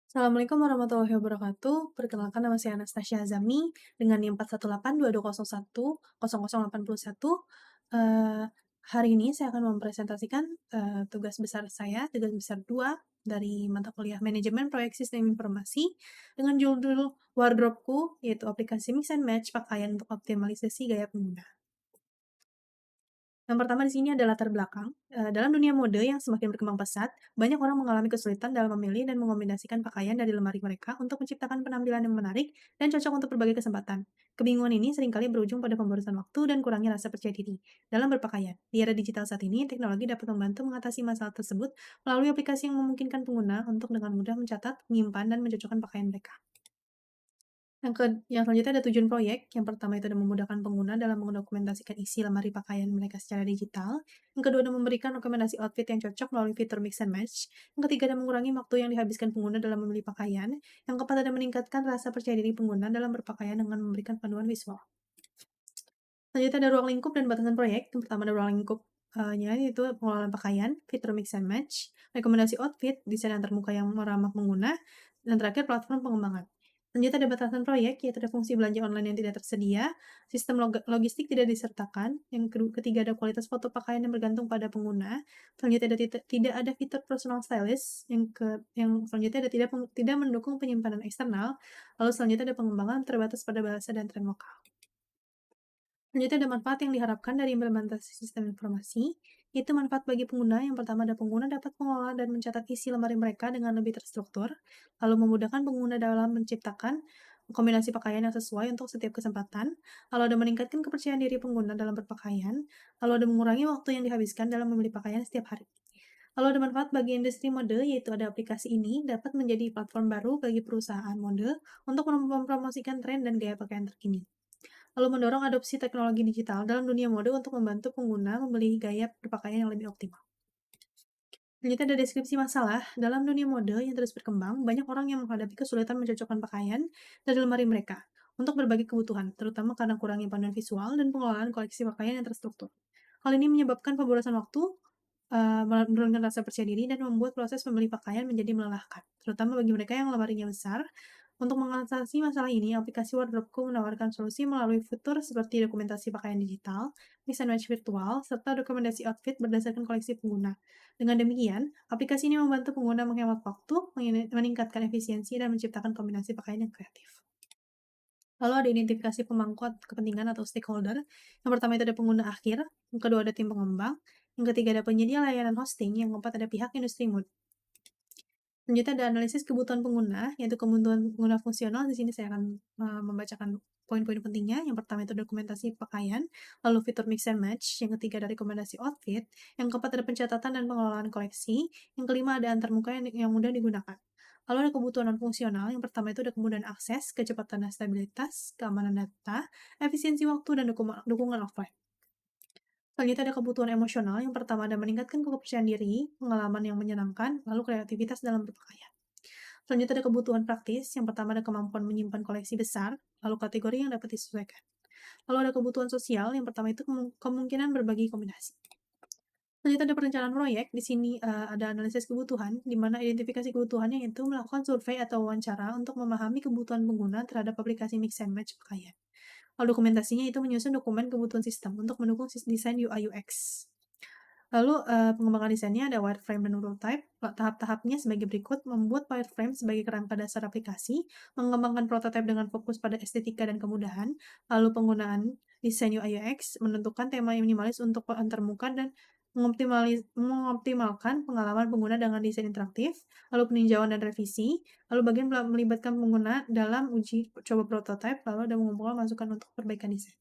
Assalamualaikum warahmatullahi wabarakatuh. Perkenalkan nama saya Anastasia Azami dengan NIM 41822010081. Hari ini saya akan mempresentasikan, tugas besar saya, tugas besar 2 dari mata kuliah Manajemen Proyek Sistem Informasi dengan judul Wardrobeku, yaitu aplikasi mix and match pakaian untuk optimalisasi gaya pengguna. Yang pertama di sini ada latar belakang. Dalam dunia mode yang semakin berkembang pesat, banyak orang mengalami kesulitan dalam memilih dan mengombinasikan pakaian dari lemari mereka untuk menciptakan penampilan yang menarik dan cocok untuk berbagai kesempatan. Kebingungan ini seringkali berujung pada pemborosan waktu dan kurangnya rasa percaya diri dalam berpakaian. Di era digital saat ini, teknologi dapat membantu mengatasi masalah tersebut melalui aplikasi yang memungkinkan pengguna untuk dengan mudah mencatat, menyimpan, dan mencocokkan pakaian mereka. Yang selanjutnya ada tujuan proyek. Yang pertama itu adalah memudahkan pengguna dalam mendokumentasikan isi lemari pakaian mereka secara digital. Yang kedua adalah memberikan rekomendasi outfit yang cocok melalui fitur mix and match. Yang ketiga adalah mengurangi waktu yang dihabiskan pengguna dalam memilih pakaian. Yang keempat adalah meningkatkan rasa percaya diri pengguna dalam berpakaian dengan memberikan panduan visual. Selanjutnya ada ruang lingkup dan batasan proyek. Yang pertama ada ruang lingkup yaitu pengelolaan pakaian, fitur mix and match, rekomendasi outfit, desain yang terbuka yang meramah pengguna, dan terakhir platform pengembangan. Selanjutnya ada batasan proyek, yaitu ada fungsi belanja online yang tidak tersedia, sistem logistik tidak disertakan, yang ketiga ada kualitas foto pakaian yang bergantung pada pengguna, selanjutnya ada tidak ada fitur personal stylist, yang selanjutnya ada tidak mendukung penyimpanan eksternal, lalu selanjutnya ada pengembangan terbatas pada bahasa dan tren lokal. Selanjutnya ada manfaat yang diharapkan dari implementasi sistem informasi, yaitu manfaat bagi pengguna. Yang pertama ada pengguna dapat mengelola dan mencatat isi lemari mereka dengan lebih terstruktur, lalu memudahkan pengguna dalam menciptakan kombinasi pakaian yang sesuai untuk setiap kesempatan, lalu ada meningkatkan kepercayaan diri pengguna dalam berpakaian, lalu ada mengurangi waktu yang dihabiskan dalam memilih pakaian setiap hari. Lalu ada manfaat bagi industri mode, yaitu ada aplikasi ini dapat menjadi platform baru bagi perusahaan mode untuk mempromosikan tren dan gaya pakaian terkini. Lalu mendorong adopsi teknologi digital dalam dunia mode untuk membantu pengguna memilih gaya berpakaian yang lebih optimal. Selanjutnya ada deskripsi masalah. Dalam dunia mode yang terus berkembang, banyak orang yang menghadapi kesulitan mencocokkan pakaian dari lemari mereka untuk berbagai kebutuhan, terutama karena kurangnya panduan visual dan pengelolaan koleksi pakaian yang terstruktur. Hal ini menyebabkan pemborosan waktu, menurunkan rasa percaya diri, dan membuat proses membeli pakaian menjadi melelahkan, terutama bagi mereka yang lemarinya besar. Untuk mengatasi masalah ini, aplikasi Wardrobeku menawarkan solusi melalui fitur seperti dokumentasi pakaian digital, mix and match virtual, serta rekomendasi outfit berdasarkan koleksi pengguna. Dengan demikian, aplikasi ini membantu pengguna menghemat waktu, meningkatkan efisiensi, dan menciptakan kombinasi pakaian yang kreatif. Lalu ada identifikasi pemangku kepentingan atau stakeholder. Yang pertama itu ada pengguna akhir, yang kedua ada tim pengembang, yang ketiga ada penyedia layanan hosting, yang keempat ada pihak industri mode. Selanjutnya ada analisis kebutuhan pengguna, yaitu kebutuhan pengguna fungsional. Di sini saya akan membacakan poin-poin pentingnya. Yang pertama itu dokumentasi pakaian, lalu fitur mix and match, yang ketiga ada rekomendasi outfit, yang keempat ada pencatatan dan pengelolaan koleksi, yang kelima ada antarmuka yang mudah digunakan. Lalu ada kebutuhan non fungsional, yang pertama itu ada kemudahan akses, kecepatan dan stabilitas, keamanan data, efisiensi waktu, dan dukungan offline. Selanjutnya ada kebutuhan emosional. Yang pertama ada meningkatkan kepercayaan diri, pengalaman yang menyenangkan, lalu kreativitas dalam berpakaian. Selanjutnya ada kebutuhan praktis. Yang pertama ada kemampuan menyimpan koleksi besar, lalu kategori yang dapat disesuaikan. Lalu ada kebutuhan sosial. Yang pertama itu kemungkinan berbagi kombinasi. Selanjutnya ada perencanaan proyek. Di sini ada analisis kebutuhan, di mana identifikasi kebutuhannya itu melakukan survei atau wawancara untuk memahami kebutuhan pengguna terhadap aplikasi mix and match pakaian. Lalu dokumentasinya itu menyusun dokumen kebutuhan sistem untuk mendukung desain UI UX. Lalu, pengembangan desainnya ada wireframe dan prototype. Tahap-tahapnya sebagai berikut: membuat wireframe sebagai kerangka dasar aplikasi, mengembangkan prototipe dengan fokus pada estetika dan kemudahan, lalu penggunaan desain UI UX, menentukan tema yang minimalis untuk antarmuka, dan mengoptimalkan pengalaman pengguna dengan desain interaktif, lalu peninjauan dan revisi, lalu bagian melibatkan pengguna dalam uji coba prototipe, lalu ada mengumpulkan masukan untuk perbaikan desain.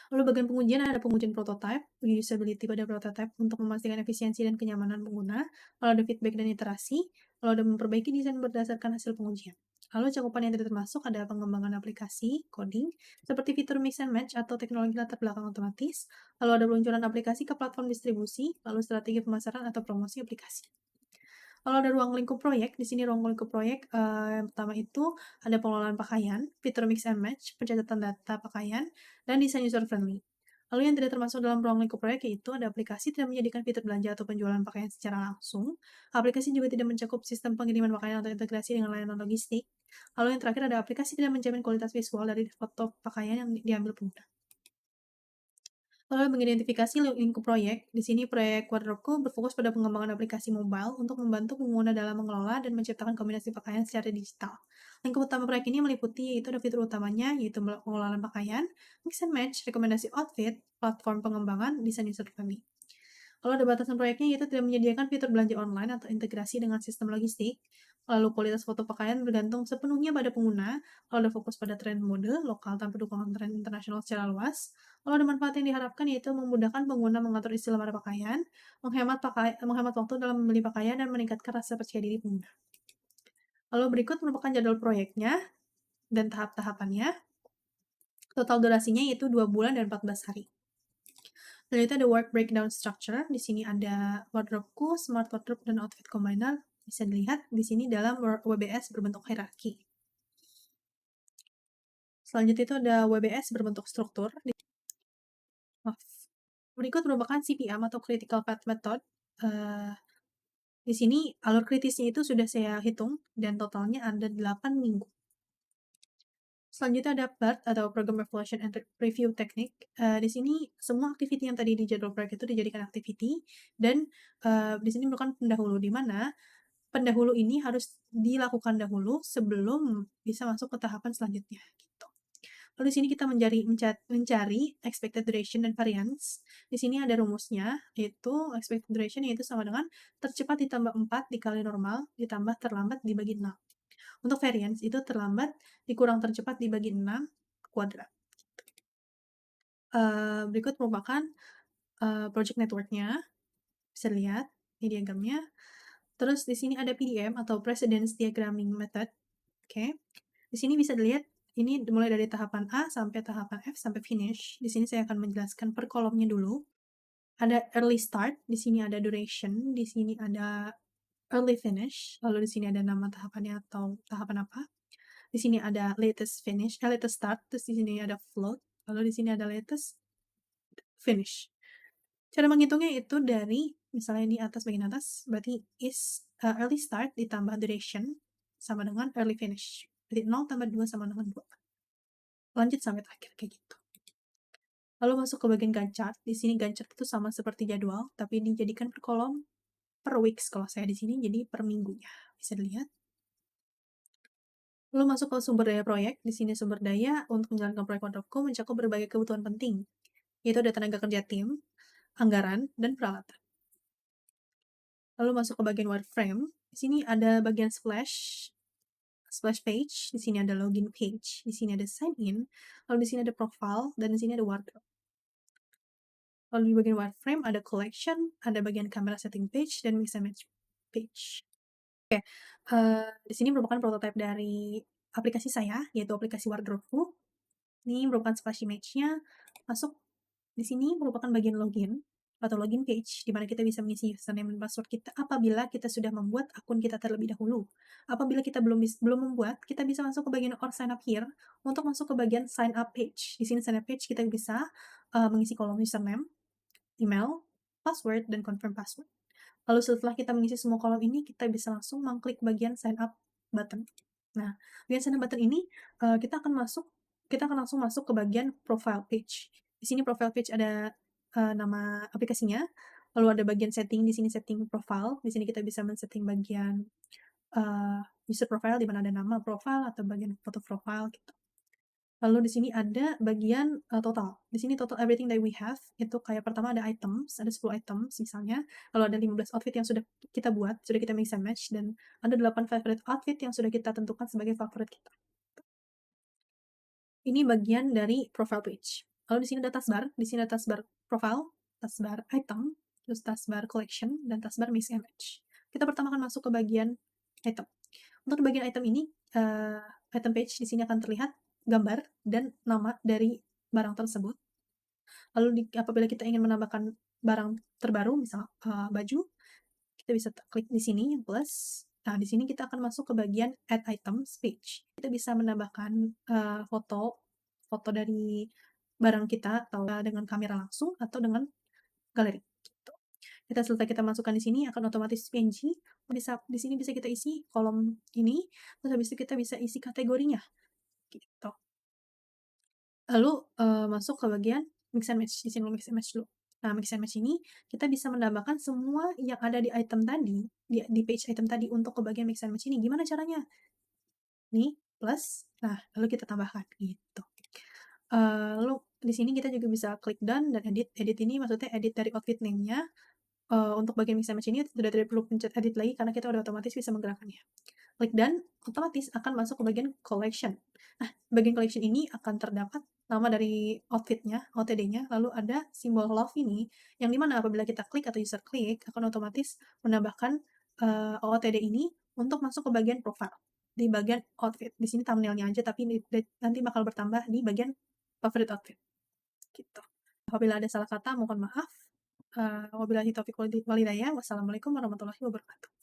Lalu bagian pengujian ada pengujian prototipe, usability pada prototipe untuk memastikan efisiensi dan kenyamanan pengguna, lalu ada feedback dan iterasi, lalu ada memperbaiki desain berdasarkan hasil pengujian. Lalu cakupan yang tidak termasuk ada pengembangan aplikasi, coding, seperti fitur mix and match atau teknologi latar belakang otomatis, lalu ada peluncuran aplikasi ke platform distribusi, lalu strategi pemasaran atau promosi aplikasi. Kalau ada ruang lingkup proyek, di sini ruang lingkup proyek, yang pertama itu ada pengelolaan pakaian, fitur mix and match, pencatatan data pakaian, dan desain user friendly. Lalu yang tidak termasuk dalam ruang lingkup proyek yaitu ada aplikasi tidak menyediakan fitur belanja atau penjualan pakaian secara langsung. Aplikasi juga tidak mencakup sistem pengiriman pakaian atau integrasi dengan layanan logistik. Lalu yang terakhir ada aplikasi tidak menjamin kualitas visual dari foto pakaian yang diambil pengguna. Lalu mengidentifikasi lingkup proyek, di sini proyek Wardrobeku berfokus pada pengembangan aplikasi mobile untuk membantu pengguna dalam mengelola dan menciptakan kombinasi pakaian secara digital. Lingkup utama proyek ini meliputi yaitu ada fitur utamanya yaitu pengelolaan pakaian, mix and match, rekomendasi outfit, platform pengembangan, desain user friendly. Lalu ada batasan proyeknya yaitu tidak menyediakan fitur belanja online atau integrasi dengan sistem logistik. Lalu kualitas foto pakaian bergantung sepenuhnya pada pengguna. Lalu ada fokus pada tren mode lokal tanpa dukungan tren internasional secara luas. Lalu ada manfaat yang diharapkan yaitu memudahkan pengguna mengatur isi lemari pakaian, menghemat waktu dalam memilih pakaian dan meningkatkan rasa percaya diri pengguna. Lalu berikut merupakan jadwal proyeknya dan tahap-tahapannya. Total durasinya yaitu 2 bulan dan 14 hari. Selanjutnya ada work breakdown structure. Di sini ada wardrobeku, smart wardrobe, dan outfit combiner. Bisa dilihat di sini dalam WBS berbentuk hierarki. Selanjutnya itu ada WBS berbentuk struktur. Berikut merupakan CPM atau Critical Path Method. Di sini alur kritisnya itu sudah saya hitung dan totalnya ada 8 minggu. Selanjutnya ada PERT atau Program Evaluation and Review Technique. Di sini semua activity yang tadi di jadwal proyek itu dijadikan activity dan di sini merupakan pendahulu, di mana pendahulu ini harus dilakukan dahulu sebelum bisa masuk ke tahapan selanjutnya, gitu. Lalu di sini kita mencari expected duration dan variance. Di sini ada rumusnya, yaitu expected duration yaitu sama dengan tercepat ditambah 4 dikali normal ditambah terlambat dibagi 6. Untuk variance itu terlambat dikurang tercepat dibagi 6 kuadrat. Berikut merupakan project network-nya. Bisa lihat di diagramnya. Terus di sini ada PDM atau Precedence Diagramming Method. Oke. Di sini bisa dilihat ini mulai dari tahapan A sampai tahapan F sampai finish. Di sini saya akan menjelaskan per kolomnya dulu. Ada early start, di sini ada duration, di sini ada early finish, lalu di sini ada nama tahapannya atau tahapan apa. Di sini ada latest finish, latest start, terus di sini ada float, lalu di sini ada latest finish. Cara menghitungnya itu dari misalnya di atas bagian atas berarti early start ditambah duration sama dengan early finish. Berarti 0 tambah 2 sama dengan 2. Lanjut sampai terakhir kayak gitu. Lalu masuk ke bagian Gantt chart. Di sini Gantt chart itu sama seperti jadwal, tapi dijadikan per kolom per weeks kalau saya di sini jadi per minggunya. Bisa dilihat. Lalu masuk ke sumber daya proyek. Di sini sumber daya untuk menjalankan proyek Wardrobeku mencakup berbagai kebutuhan penting, yaitu ada tenaga kerja tim, anggaran, dan peralatan. Lalu masuk ke bagian wireframe. Di sini ada bagian splash page, di sini ada login page, di sini ada sign in, lalu di sini ada profile, dan di sini ada wardrobe. Lalu di bagian wireframe ada collection, ada bagian camera setting page, dan mix and match page. Oke, di sini merupakan prototipe dari aplikasi saya, yaitu aplikasi Wardrobeku. Ini merupakan splash image-nya. Masuk di sini merupakan bagian login atau login page, di mana kita bisa mengisi username dan password kita apabila kita sudah membuat akun kita terlebih dahulu. Apabila kita belum membuat, kita bisa masuk ke bagian or sign up here untuk masuk ke bagian sign up page. Di sini sign up page kita bisa mengisi kolom username, email, password, dan confirm password. Lalu setelah kita mengisi semua kolom ini, kita bisa langsung mengklik bagian sign up button. Nah, bagian sign up button ini kita akan langsung masuk ke bagian profile page. Di sini profile page ada nama aplikasinya, lalu ada bagian setting, di sini setting profile. Di sini kita bisa men-setting bagian user profile di mana ada nama profile atau bagian foto profile gitu. Lalu di sini ada bagian total. Di sini total everything that we have itu kayak pertama ada items, ada 10 items misalnya. Lalu ada 15 outfit yang sudah kita buat, sudah kita mix and match, dan ada 8 favorite outfit yang sudah kita tentukan sebagai favorit kita. Ini bagian dari profile page. Lalu di sini ada taskbar, di sini ada taskbar profile, taskbar item, terus taskbar collection, dan taskbar mix and match. Kita pertama akan masuk ke bagian item. Untuk bagian item ini, item page di sini akan terlihat gambar dan nama dari barang tersebut. Lalu apabila kita ingin menambahkan barang terbaru, misal baju, kita bisa klik di sini yang plus. Nah, di sini kita akan masuk ke bagian Add Items page. Kita bisa menambahkan foto dari barang kita atau dengan kamera langsung atau dengan galeri, gitu. Setelah kita masukkan di sini akan otomatis PNG, di sini bisa kita isi kolom ini, terus habis itu kita bisa isi kategorinya, gitu. Lalu, masuk ke bagian mix and match, di sini dulu mix and match dulu. Nah, mix and match ini kita bisa menambahkan semua yang ada di item tadi, di page item tadi untuk ke bagian mix and match ini. Gimana caranya? Nih, plus, nah lalu kita tambahkan, gitu. Lalu di sini kita juga bisa klik done dan edit. Edit ini maksudnya edit dari outfit name-nya, untuk bagian mix and match ini sudah tidak perlu pencet edit lagi karena kita udah otomatis bisa menggerakkannya. Klik done, otomatis akan masuk ke bagian collection. Nah, bagian collection ini akan terdapat nama dari outfit-nya, OOTD-nya, lalu ada simbol love ini, yang dimana apabila kita klik atau user klik, akan otomatis menambahkan, OOTD ini untuk masuk ke bagian profile, di bagian outfit. Di sini thumbnail-nya aja, tapi nanti bakal bertambah di bagian favorit outfit, gitu. Apabila ada salah kata mohon maaf. Wabillahi taufiq wal hidayah. Wassalamualaikum warahmatullahi wabarakatuh.